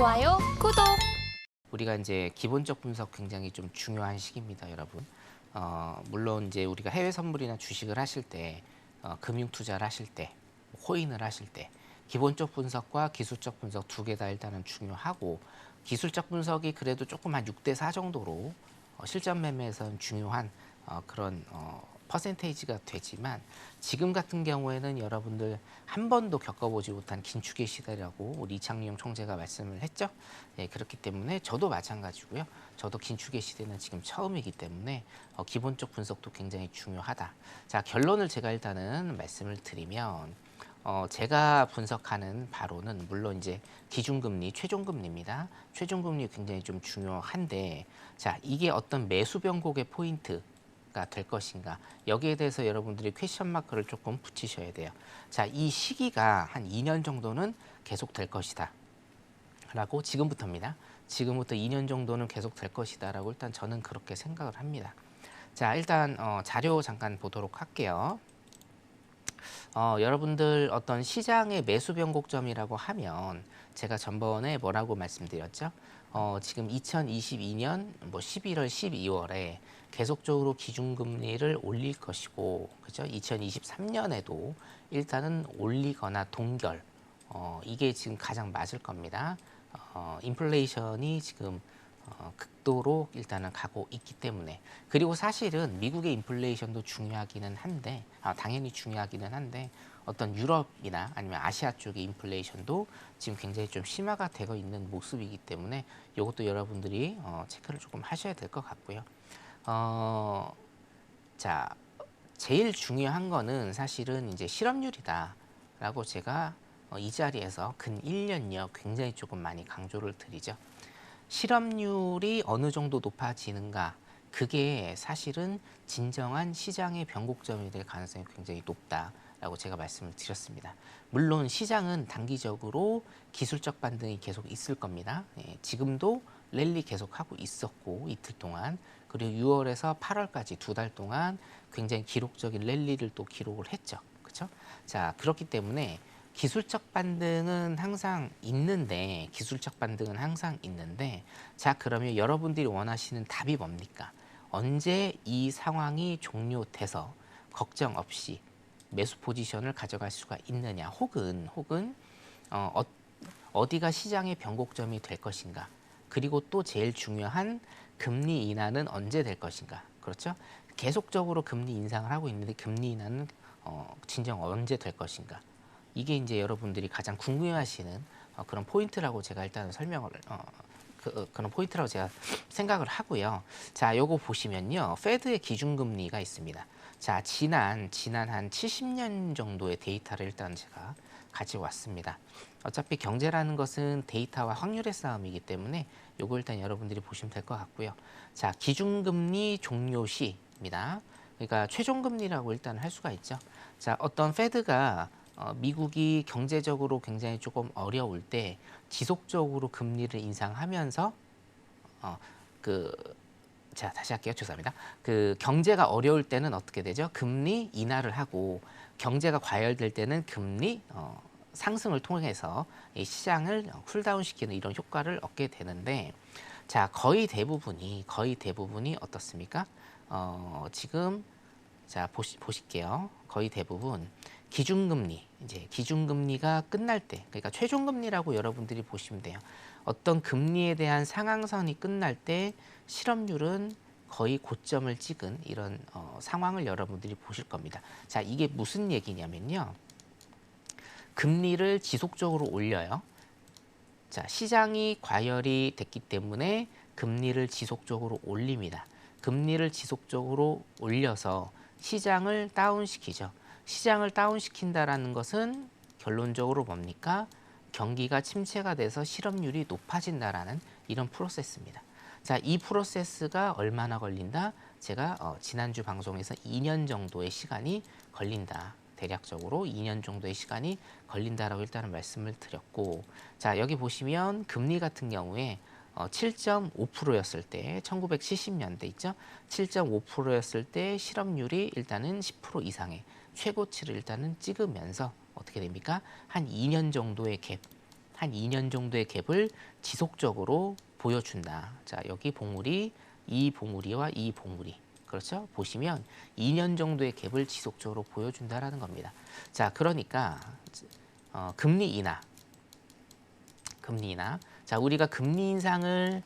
좋아요, 구독. 우리가 이제 기본적 분석 굉장히 좀 중요한 시기입니다, 여러분. 물론 이제 우리가 해외 선물이나 주식을 하실 때, 금융 투자를 하실 때, 코인을 하실 때, 기본적 분석과 기술적 분석 두 개 다 일단은 중요하고, 기술적 분석이 그래도 조금 한 6대 4 정도로 실전 매매에서는 중요한 그런 퍼센테이지가 되지만, 지금 같은 경우에는 여러분들 한 번도 겪어보지 못한 긴축의 시대라고 우리 이창용 총재가 말씀을 했죠. 예, 그렇기 때문에 저도 마찬가지고요. 저도 긴축의 시대는 지금 처음이기 때문에 기본적 분석도 굉장히 중요하다. 자, 결론을 제가 일단은 말씀을 드리면, 제가 분석하는 바로는 물론 이제 기준금리, 최종금리입니다. 최종금리 굉장히 좀 중요한데, 자, 이게 어떤 매수 변곡의 포인트가 될 것인가, 여기에 대해서 여러분들이 퀘션 마크를 조금 붙이셔야 돼요. 자, 이 시기가 한 2년 정도는 계속 될 것이다 라고, 지금부터입니다. 지금부터 2년 정도는 계속 될 것이다 라고 일단 저는 그렇게 생각을 합니다. 자, 일단 자료 잠깐 보도록 할게요. 여러분들 어떤 시장의 매수 변곡점이라고 하면 제가 전번에 뭐라고 말씀드렸죠? 지금 2022년 뭐 11월, 12월에 계속적으로 기준금리를 올릴 것이고, 그죠? 2023년에도 일단은 올리거나 동결, 이게 지금 가장 맞을 겁니다. 인플레이션이 지금 극도로 일단은 가고 있기 때문에, 그리고 사실은 미국의 인플레이션도 중요하기는 한데, 당연히 중요하기는 한데, 어떤 유럽이나 아니면 아시아 쪽의 인플레이션도 지금 굉장히 좀 심화가 되고 있는 모습이기 때문에 이것도 여러분들이 체크를 조금 하셔야 될 것 같고요. 자, 제일 중요한 거는 사실은 이제 실업률이다라고 제가 이 자리에서 근 1년여 굉장히 조금 많이 강조를 드리죠. 실업률이 어느 정도 높아지는가, 그게 사실은 진정한 시장의 변곡점이 될 가능성이 굉장히 높다라고 제가 말씀을 드렸습니다. 물론 시장은 단기적으로 기술적 반등이 계속 있을 겁니다. 예, 지금도 랠리 계속하고 있었고, 이틀 동안, 그리고 6월에서 8월까지 두 달 동안 굉장히 기록적인 랠리를 또 기록을 했죠. 그렇죠? 자, 그렇기 때문에 기술적 반등은 항상 있는데, 자, 그러면 여러분들이 원하시는 답이 뭡니까? 언제 이 상황이 종료돼서 걱정 없이 매수 포지션을 가져갈 수가 있느냐, 혹은 어디가 시장의 변곡점이 될 것인가, 그리고 또 제일 중요한 금리 인하는 언제 될 것인가. 그렇죠? 계속적으로 금리 인상을 하고 있는데 금리 인하는 진정 언제 될 것인가. 이게 이제 여러분들이 가장 궁금해하시는 그런 포인트라고 제가 일단 설명을 그런 포인트라고 제가 생각을 하고요. 자, 요거 보시면요, 페드의 기준금리가 있습니다. 자, 지난 한 70년 정도의 데이터를 일단 제가 가지고 왔습니다. 어차피 경제라는 것은 데이터와 확률의 싸움이기 때문에 요거 일단 여러분들이 보시면 될 것 같고요. 자, 기준금리 종료 시입니다. 그러니까 최종금리라고 일단 할 수가 있죠. 자, 어떤 페드가 미국이 경제적으로 굉장히 조금 어려울 때 지속적으로 금리를 인상하면서 자, 다시 할게요. 죄송합니다. 그 경제가 어려울 때는 어떻게 되죠? 금리 인하를 하고, 경제가 과열될 때는 금리 상승을 통해서 이 시장을 쿨다운 시키는 이런 효과를 얻게 되는데, 자, 거의 대부분이 어떻습니까? 지금 자, 보실게요. 거의 대부분 기준금리가 끝날 때, 그러니까 최종금리라고 여러분들이 보시면 돼요. 어떤 금리에 대한 상한선이 끝날 때 실업률은 거의 고점을 찍은 이런 상황을 여러분들이 보실 겁니다. 자, 이게 무슨 얘기냐면요, 금리를 지속적으로 올려요. 자, 시장이 과열이 됐기 때문에 금리를 지속적으로 올립니다. 금리를 지속적으로 올려서 시장을 다운시키죠. 시장을 다운시킨다라는 것은 결론적으로 뭡니까? 경기가 침체가 돼서 실업률이 높아진다라는 이런 프로세스입니다. 자, 이 프로세스가 얼마나 걸린다? 제가 지난주 방송에서 2년 정도의 시간이 걸린다. 대략적으로 2년 정도의 시간이 걸린다라고 일단은 말씀을 드렸고, 자, 여기 보시면 금리 같은 경우에 7.5%였을 때, 1970년대 있죠? 7.5%였을 때 실업률이 일단은 10% 이상의 최고치를 일단은 찍으면서 어떻게 됩니까? 한 2년 정도의 갭, 한 2년 정도의 갭을 지속적으로 보여준다. 자, 여기 봉우리, 이 봉우리와 이 봉우리. 그렇죠? 보시면 2년 정도의 갭을 지속적으로 보여준다라는 겁니다. 자, 그러니까 금리 인하. 자, 우리가 금리 인상을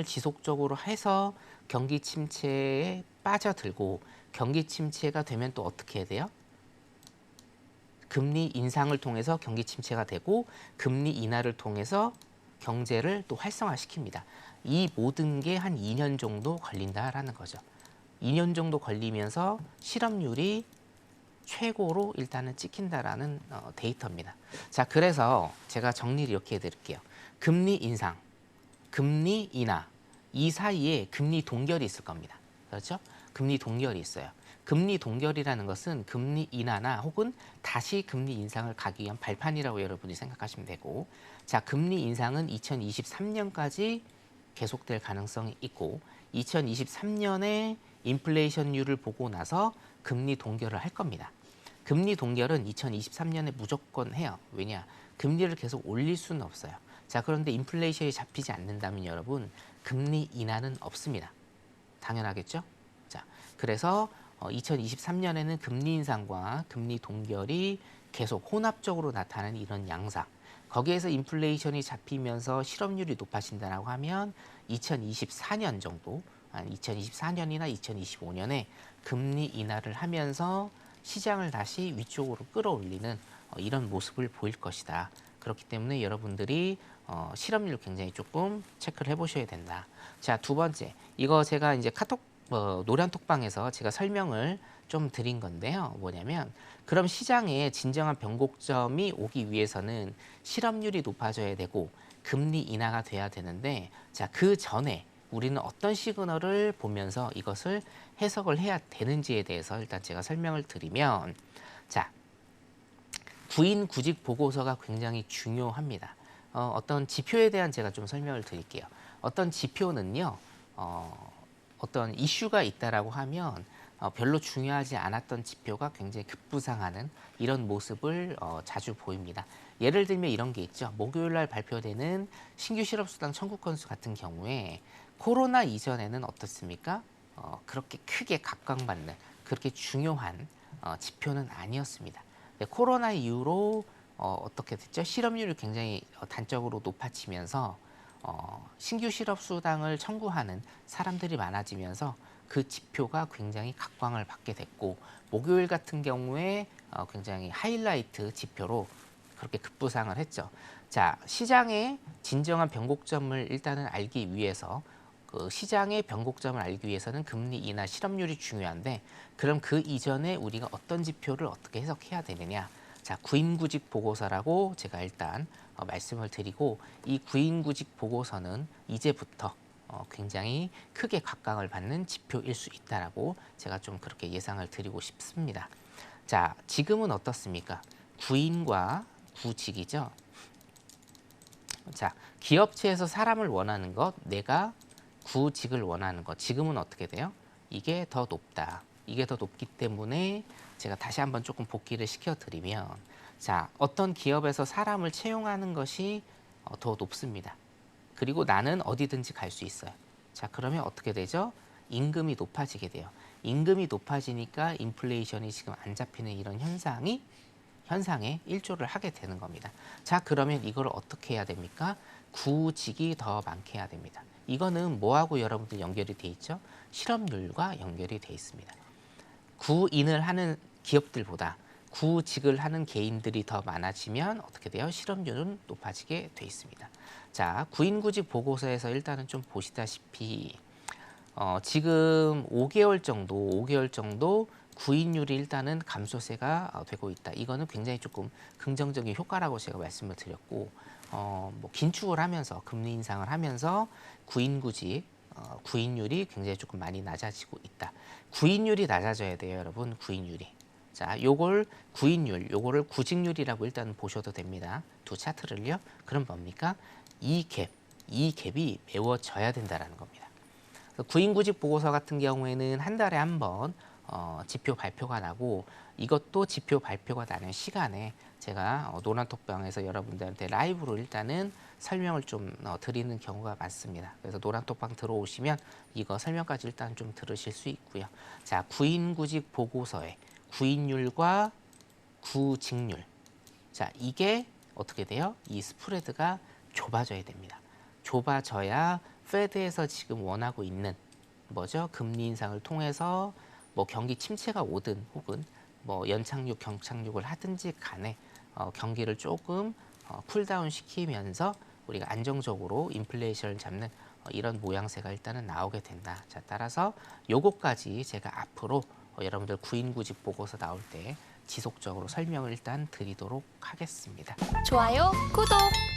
지속적으로 해서 경기 침체에 빠져들고 경기 침체가 되면 또 어떻게 해야 돼요? 금리 인상을 통해서 경기 침체가 되고 금리 인하를 통해서 경제를 또 활성화시킵니다. 이 모든 게 한 2년 정도 걸린다라는 거죠. 2년 정도 걸리면서 실업률이 최고로 일단은 찍힌다라는 데이터입니다. 자, 그래서 제가 정리를 이렇게 해드릴게요. 금리 인상, 금리 인하, 이 사이에 금리 동결이 있을 겁니다. 그렇죠? 금리 동결이 있어요. 금리 동결이라는 것은 금리 인하나 혹은 다시 금리 인상을 가기 위한 발판이라고 여러분이 생각하시면 되고, 자, 금리 인상은 2023년까지 계속될 가능성이 있고 2023년에 인플레이션율을 보고 나서 금리 동결을 할 겁니다. 금리 동결은 2023년에 무조건 해요. 왜냐? 금리를 계속 올릴 수는 없어요. 자, 그런데 인플레이션이 잡히지 않는다면 여러분, 금리 인하는 없습니다. 당연하겠죠? 자, 그래서 2023년에는 금리 인상과 금리 동결이 계속 혼합적으로 나타나는 이런 양상. 거기에서 인플레이션이 잡히면서 실업률이 높아진다고 하면 2024년 정도, 2024년이나 2025년에 금리 인하를 하면서 시장을 다시 위쪽으로 끌어올리는 이런 모습을 보일 것이다. 그렇기 때문에 여러분들이 실업률 굉장히 조금 체크를 해보셔야 된다. 자, 두 번째, 이거 제가 이제 카톡 노련톡방에서 제가 설명을 좀 드린 건데요. 뭐냐면 그럼 시장에 진정한 변곡점이 오기 위해서는 실업률이 높아져야 되고 금리 인하가 돼야 되는데, 자, 그 전에 우리는 어떤 시그널을 보면서 이것을 해석을 해야 되는지에 대해서 일단 제가 설명을 드리면, 자, 구인 구직 보고서가 굉장히 중요합니다. 어떤 지표에 대한 제가 좀 설명을 드릴게요. 어떤 지표는요, 어떤 이슈가 있다라고 하면 별로 중요하지 않았던 지표가 굉장히 급부상하는 이런 모습을 자주 보입니다. 예를 들면 이런 게 있죠. 목요일 날 발표되는 신규 실업수당 청구 건수 같은 경우에 코로나 이전에는 어떻습니까? 그렇게 크게 각광받는 그렇게 중요한 지표는 아니었습니다. 코로나 이후로 어떻게 됐죠? 실업률이 굉장히 단적으로 높아지면서 신규 실업수당을 청구하는 사람들이 많아지면서 그 지표가 굉장히 각광을 받게 됐고, 목요일 같은 경우에 굉장히 하이라이트 지표로 그렇게 급부상을 했죠. 자, 시장의 진정한 변곡점을 일단은 알기 위해서, 그 시장의 변곡점을 알기 위해서는 금리 인하 실업률이 중요한데, 그럼 그 이전에 우리가 어떤 지표를 어떻게 해석해야 되느냐? 자, 구인구직 보고서라고 제가 일단 말씀을 드리고, 이 구인구직 보고서는 이제부터 굉장히 크게 각광을 받는 지표일 수 있다라고 제가 좀 그렇게 예상을 드리고 싶습니다. 자, 지금은 어떻습니까? 구인과 구직이죠. 자, 기업체에서 사람을 원하는 것, 내가 구직을 원하는 것, 지금은 어떻게 돼요? 이게 더 높다. 이게 더 높기 때문에 제가 다시 한번 조금 복기를 시켜드리면, 자, 어떤 기업에서 사람을 채용하는 것이 더 높습니다. 그리고 나는 어디든지 갈 수 있어요. 자, 그러면 어떻게 되죠? 임금이 높아지게 돼요. 임금이 높아지니까 인플레이션이 지금 안 잡히는 이런 현상에 일조를 하게 되는 겁니다. 자, 그러면 이걸 어떻게 해야 됩니까? 구직이 더 많게 해야 됩니다. 이거는 뭐하고 여러분들 연결이 돼 있죠? 실업률과 연결이 돼 있습니다. 구인을 하는 기업들보다 구직을 하는 개인들이 더 많아지면 어떻게 돼요? 실업률은 높아지게 돼 있습니다. 자, 구인구직 보고서에서 일단은 좀 보시다시피 지금 5개월 정도 구인율이 일단은 감소세가 되고 있다. 이거는 굉장히 조금 긍정적인 효과라고 제가 말씀을 드렸고, 뭐 긴축을 하면서 금리 인상을 하면서 구인율이 굉장히 조금 많이 낮아지고 있다. 구인율이 낮아져야 돼요, 여러분. 구인율이. 자, 요거를 구직률이라고 일단 보셔도 됩니다. 두 차트를요. 그럼 뭡니까? 이 갭이 메워져야 된다라는 겁니다. 구인구직 보고서 같은 경우에는 한 달에 한 번 지표 발표가 나고 이것도 지표 발표가 나는 시간에 제가 노란톡방에서 여러분들한테 라이브로 일단은 설명을 좀 드리는 경우가 많습니다. 그래서 노란톡방 들어오시면 이거 설명까지 일단 좀 들으실 수 있고요. 자, 구인구직 보고서에 구인율과 구직률. 자, 이게 어떻게 돼요? 이 스프레드가 좁아져야 됩니다. 좁아져야 페드에서 지금 원하고 있는 뭐죠? 금리 인상을 통해서 뭐 경기 침체가 오든 혹은 뭐 연착륙, 경착륙을 하든지 간에 경기를 조금 쿨다운 시키면서 우리가 안정적으로 인플레이션을 잡는 이런 모양새가 일단은 나오게 된다. 자, 따라서 요거까지 제가 앞으로 여러분들 구인구직 보고서 나올 때 지속적으로 설명을 일단 드리도록 하겠습니다. 좋아요, 구독!